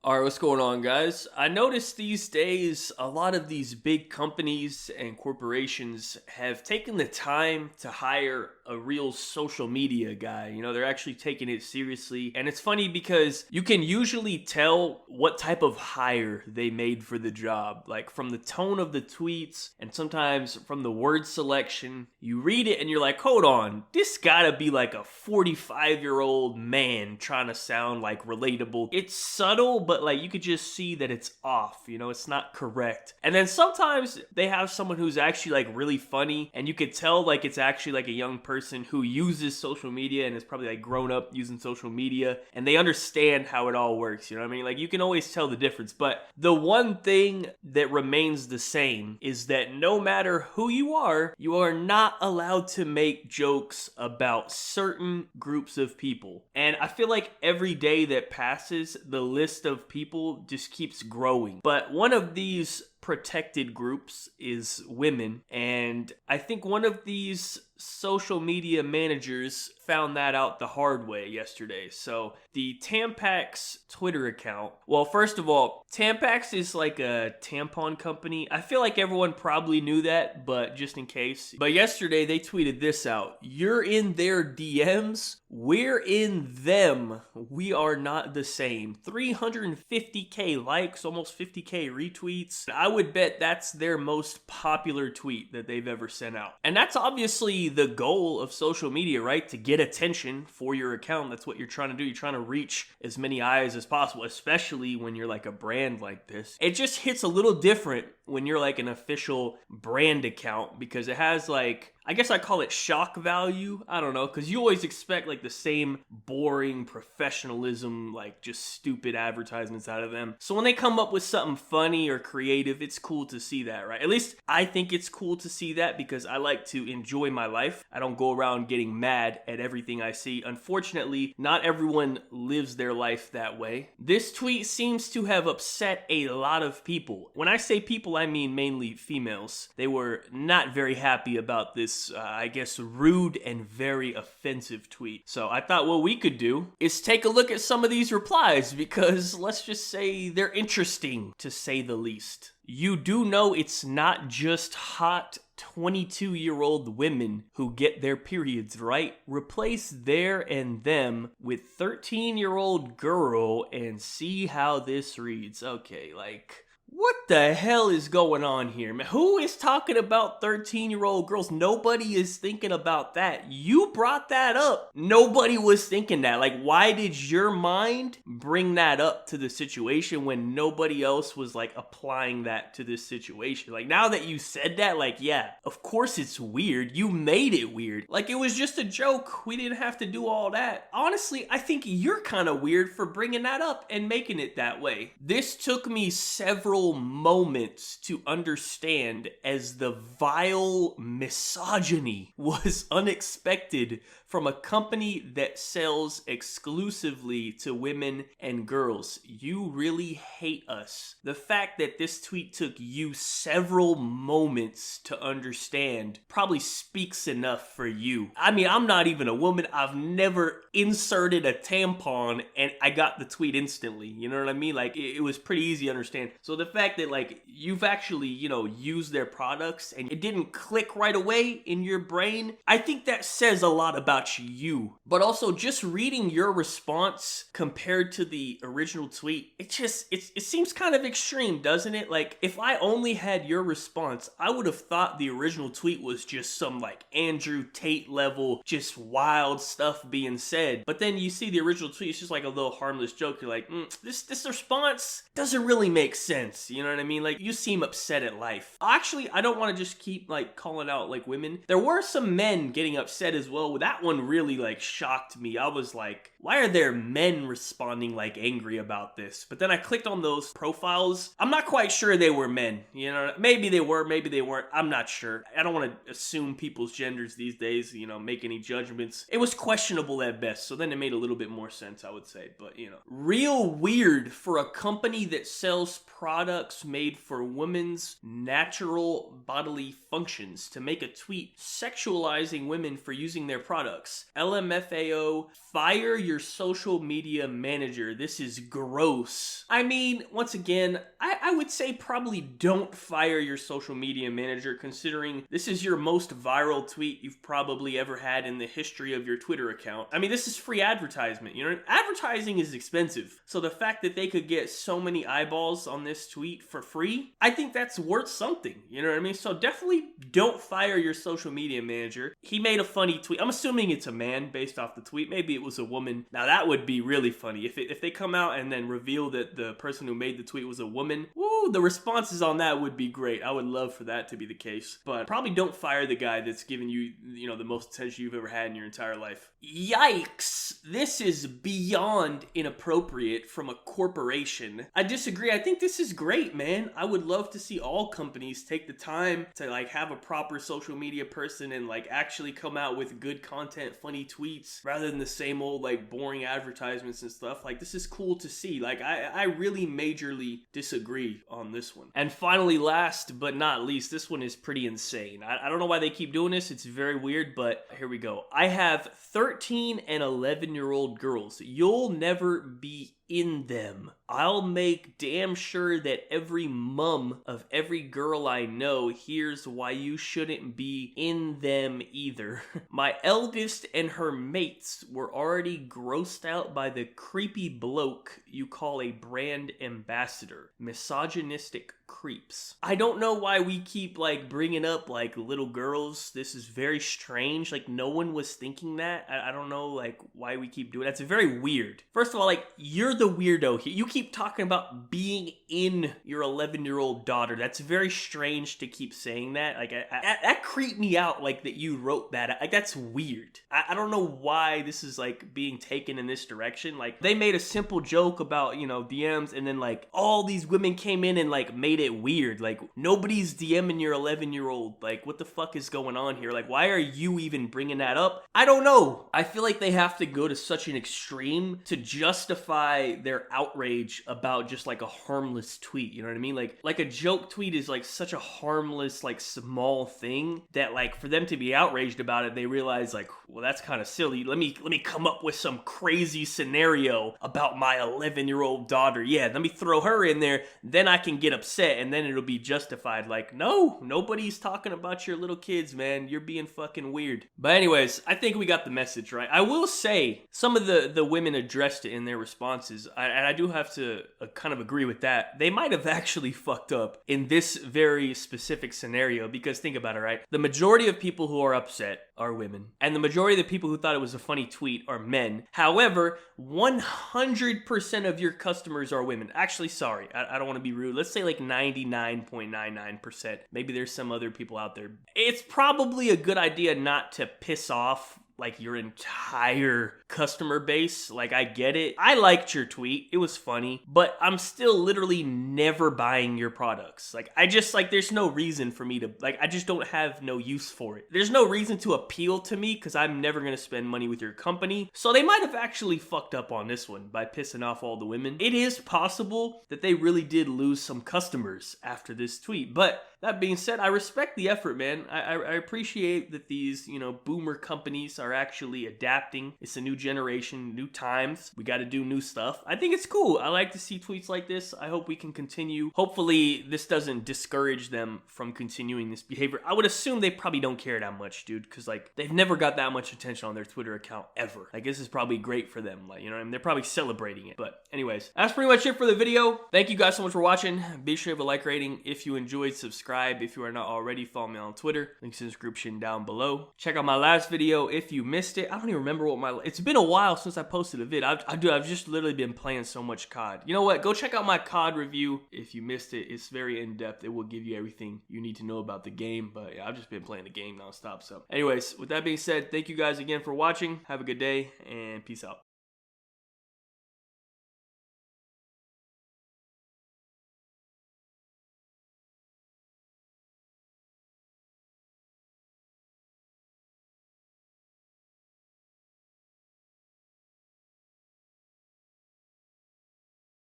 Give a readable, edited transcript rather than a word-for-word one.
All right, what's going on, guys? I noticed these days a lot of these big companies and corporations have taken the time to hire a real social media guy. They're actually taking it seriously. And it's funny because you can usually tell what type of hire they made for the job, like from the tone of the tweets and sometimes from the word selection. You read it and you're like, hold on, this gotta be like a 45-year-old man trying to sound like relatable. It's subtle, but like you could just see that it's off, it's not correct. And then sometimes they have someone who's actually like really funny and you could tell like it's actually like a young person who uses social media and is probably like grown up using social media and they understand how it all works, Like you can always tell the difference. But the one thing that remains the same is that no matter who you are not allowed to make jokes about certain groups of people. And I feel like every day that passes, the list of people just keeps growing. But one of these protected groups is women, and I think one of these social media managers found that out the hard way yesterday. So the Tampax Twitter account, well, first of all, Tampax is like a tampon company. I feel like everyone probably knew that, but just in case. But yesterday they tweeted this out: "You're in their DMs, we're in them. We are not the same." 350k likes, almost 50k retweets. I would bet that's their most popular tweet that they've ever sent out. And that's obviously the goal of social media, right? To get attention for your account. That's what you're trying to do. You're trying to reach as many eyes as possible, especially when you're like a brand like this. It just hits a little different when you're like an official brand account because it has like, I guess I call it shock value. I don't know, because you always expect like the same boring professionalism, like just stupid advertisements out of them. So when they come up with something funny or creative, it's cool to see that, right? At least I think it's cool to see that because I like to enjoy my life. I don't go around getting mad at everything I see. Unfortunately, not everyone lives their life that way. This tweet seems to have upset a lot of people. When I say people, I mean mainly females. They were not very happy about this, I guess, rude and very offensive tweet. So I thought what we could do is take a look at some of these replies because let's just say they're interesting to say the least. You do know it's not just hot 22-year-old women who get their periods, right? Replace their and them with 13-year-old girl and see how this reads. Okay, like, what the hell is going on here, man? Who is talking about 13-year-old girls? Nobody is thinking about that. You brought that up. Nobody was thinking that. Like, why did your mind bring that up to the situation when nobody else was, like, applying that to this situation? Like, now that you said that, like, yeah, of course it's weird. You made it weird. Like, it was just a joke. We didn't have to do all that. Honestly, I think you're kind of weird for bringing that up and making it that way. This took me several moments to understand as the vile misogyny was unexpected from a company that sells exclusively to women and girls. You really hate us. The fact that this tweet took you several moments to understand probably speaks enough for you. I mean, I'm not even a woman. I've never inserted a tampon and I got the tweet instantly. You know what I mean? Like, it was pretty easy to understand. So the fact that like you've actually, used their products and it didn't click right away in your brain, I think that says a lot about you. But also just reading your response compared to the original tweet, it seems kind of extreme, doesn't it? Like, if I only had your response, I would have thought the original tweet was just some like Andrew Tate level, just wild stuff being said. But then you see the original tweet, it's just like a little harmless joke. You're like, this response doesn't really make sense. You know what I mean? Like, you seem upset at life. Actually, I don't want to just keep like calling out like women. There were some men getting upset as well. That one really like shocked me. I was like, why are there men responding like angry about this? But then I clicked on those profiles. I'm not quite sure they were men. Maybe they were, maybe they weren't. I'm not sure. I don't want to assume people's genders these days, make any judgments. It was questionable at best. So then it made a little bit more sense, I would say. But, real weird for a company that sells products products made for women's natural bodily functions to make a tweet sexualizing women for using their products. LMFAO, fire your social media manager. This is gross. I mean, once again, I would say probably don't fire your social media manager, considering this is your most viral tweet you've probably ever had in the history of your Twitter account. I mean, this is free advertisement, you know? Advertising is expensive. So the fact that they could get so many eyeballs on this tweet for free, I think that's worth something, you know what I mean? So definitely don't fire your social media manager. He made a funny tweet. I'm assuming it's a man based off the tweet. Maybe it was a woman. Now that would be really funny. If they come out and then reveal that the person who made the tweet was a woman, woo, the responses on that would be great. I would love for that to be the case. But probably don't fire the guy that's given you, you know, the most attention you've ever had in your entire life. Yikes! This is beyond inappropriate from a corporation. I disagree. I think this is great, man. I would love to see all companies take the time to like have a proper social media person and like actually come out with good content, funny tweets, rather than the same old like boring advertisements and stuff. Like, this is cool to see. Like, I really majorly disagree on this one. And finally, last but not least, this one is pretty insane. I don't know why they keep doing this. It's very weird, but here we go. I have 13 and 11-year-old girls. You'll never be in them. I'll make damn sure that every mom of every girl I know hears why you shouldn't be in them either. My eldest and her mates were already grossed out by the creepy bloke you call a brand ambassador. Misogynistic creeps. I don't know why we keep like bringing up like little girls. This is very strange. Like, no one was thinking that. I don't know like why we keep doing it. That's very weird. First of all, like, you're the weirdo here. You keep talking about being in your 11-year-old daughter. That's very strange to keep saying that. Like, that creeped me out, like, that you wrote that. Like, that's weird. I don't know why this is like being taken in this direction. Like, they made a simple joke about, you know, DMs, and then like all these women came in and like made it weird. Like, nobody's DMing your 11-year-old. Like, what the fuck is going on here? Like, why are you even bringing that up? I don't know. I feel like they have to go to such an extreme to justify their outrage about just like a harmless tweet. You know what I mean? Like a joke tweet is like such a harmless, like small thing that like for them to be outraged about it, they realize like, well, that's kind of silly. Let me come up with some crazy scenario about my 11-year-old daughter. Yeah, let me throw her in there. Then I can get upset and then it'll be justified. Like, no, nobody's talking about your little kids, man. You're being fucking weird. But anyways, I think we got the message, right? I will say some of the women addressed it in their responses. And I do have to kind of agree with that. They might have actually fucked up in this very specific scenario, because think about it, right? The majority of people who are upset are women, and the majority of the people who thought it was a funny tweet are men. However, 100% of your customers are women. Actually, sorry, I don't want to be rude. Let's say like 99.99%. Maybe there's some other people out there. It's probably a good idea not to piss off like your entire customer base. Like, I get it. I liked your tweet. It was funny, but I'm still literally never buying your products. Like, I just like, there's no reason for me to, like, I just don't have no use for it. There's no reason to appeal to me because I'm never going to spend money with your company. So they might have actually fucked up on this one by pissing off all the women. It is possible that they really did lose some customers after this tweet, but that being said, I respect the effort, man. I appreciate that these, you know, boomer companies are actually adapting. It's a new generation, new times. We got to do new stuff. I think it's cool. I like to see tweets like this. I hope we can continue. Hopefully, this doesn't discourage them from continuing this behavior. I would assume they probably don't care that much, dude, because, like, they've never got that much attention on their Twitter account ever. Like, this is probably great for them. Like, you know what I mean? They're probably celebrating it. But anyways, that's pretty much it for the video. Thank you guys so much for watching. Be sure to have a like rating if you enjoyed. Subscribe if you are not already. Follow me on Twitter. Links in the description down below. Check out my last video if you missed it. I don't even remember what it's been a while since I posted a vid. I've just literally been playing so much COD. You know what? Go check out my COD review if you missed it. It's very in-depth. It will give you everything you need to know about the game. But yeah, I've just been playing the game nonstop. So anyways, with that being said, thank you guys again for watching. Have a good day and peace out.